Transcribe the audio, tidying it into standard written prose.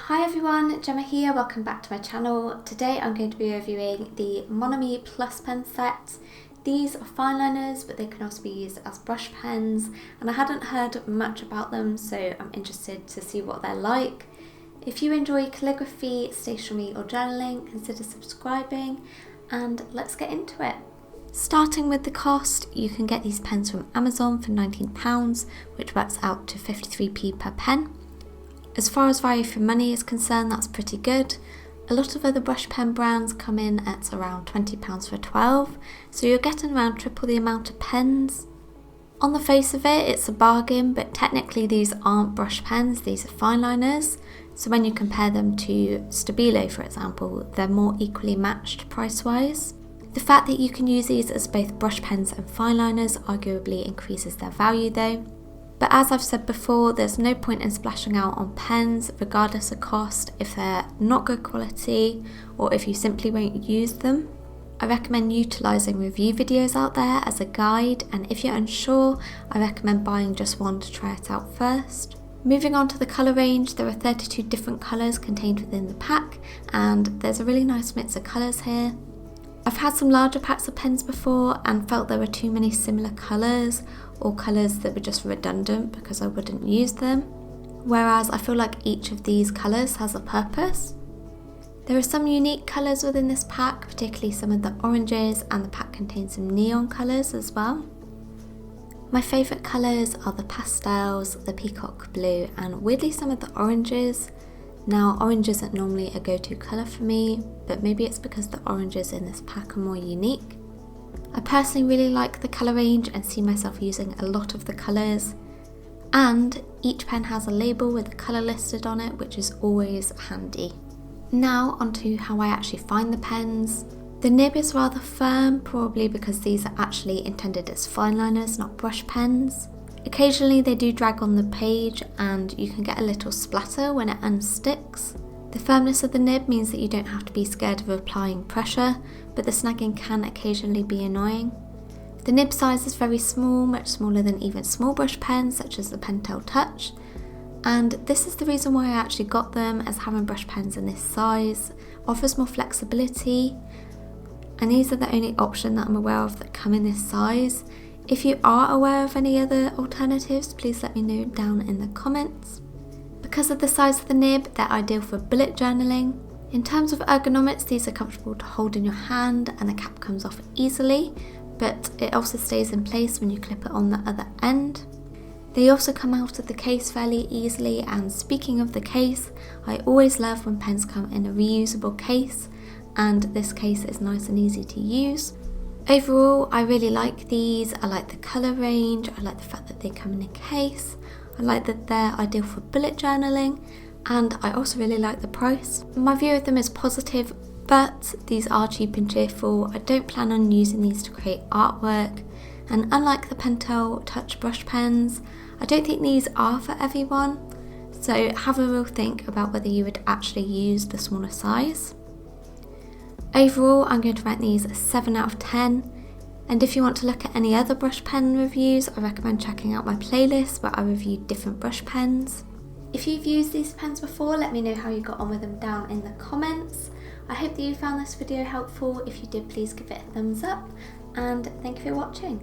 Hi everyone, Gemma here, welcome back to my channel. Today I'm going to be reviewing the Monomi Plus pen set. These are fine liners, but they can also be used as brush pens, and I hadn't heard much about them, so I'm interested to see what they're like. If you enjoy calligraphy, stationery or journaling, consider subscribing, and let's get into it. Starting with the cost, you can get these pens from Amazon for £19, which works out to 53p per pen. As far as value for money is concerned, that's pretty good. A lot of other brush pen brands come in at around £20 for 12, so you're getting around triple the amount of pens. On the face of it, it's a bargain, but technically these aren't brush pens, these are fine liners. So when you compare them to Stabilo, for example, they're more equally matched price-wise. The fact that you can use these as both brush pens and fine liners arguably increases their value though. But as I've said before, there's no point in splashing out on pens regardless of cost if they're not good quality or if you simply won't use them. I recommend utilising review videos out there as a guide, and if you're unsure, I recommend buying just one to try it out first. Moving on to the colour range, there are 32 different colours contained within the pack, and there's a really nice mix of colours here. I've had some larger packs of pens before and felt there were too many similar colours or colours that were just redundant because I wouldn't use them, whereas I feel like each of these colours has a purpose. There are some unique colours within this pack, particularly some of the oranges, and the pack contains some neon colours as well. My favourite colours are the pastels, the peacock blue, and weirdly some of the oranges. Now, orange isn't normally a go-to colour for me, but maybe it's because the oranges in this pack are more unique. I personally really like the colour range and see myself using a lot of the colours, and each pen has a label with the colour listed on it, which is always handy. Now onto how I actually find the pens. The nib is rather firm, probably because these are actually intended as fine liners, not brush pens. Occasionally they do drag on the page and you can get a little splatter when it unsticks. The firmness of the nib means that you don't have to be scared of applying pressure, but the snagging can occasionally be annoying. The nib size is very small, much smaller than even small brush pens such as the Pentel Touch, and this is the reason why I actually got them, as having brush pens in this size offers more flexibility, and these are the only option that I'm aware of that come in this size. If you are aware of any other alternatives, please let me know down in the comments. Because of the size of the nib, they're ideal for bullet journaling. In terms of ergonomics, these are comfortable to hold in your hand and the cap comes off easily, but it also stays in place when you clip it on the other end. They also come out of the case fairly easily, and speaking of the case, I always love when pens come in a reusable case, and this case is nice and easy to use. Overall, I really like these. I like the colour range, I like the fact that they come in a case, I like that they're ideal for bullet journaling, and I also really like the price. My view of them is positive, but these are cheap and cheerful. I don't plan on using these to create artwork, and unlike the Pentel Touch brush pens, I don't think these are for everyone, so have a real think about whether you would actually use the smaller size. Overall, I'm going to rank these a 7 out of 10, and if you want to look at any other brush pen reviews, I recommend checking out my playlist where I review different brush pens. If you've used these pens before, let me know how you got on with them down in the comments. I hope that you found this video helpful. If you did, please give it a thumbs up, and thank you for watching.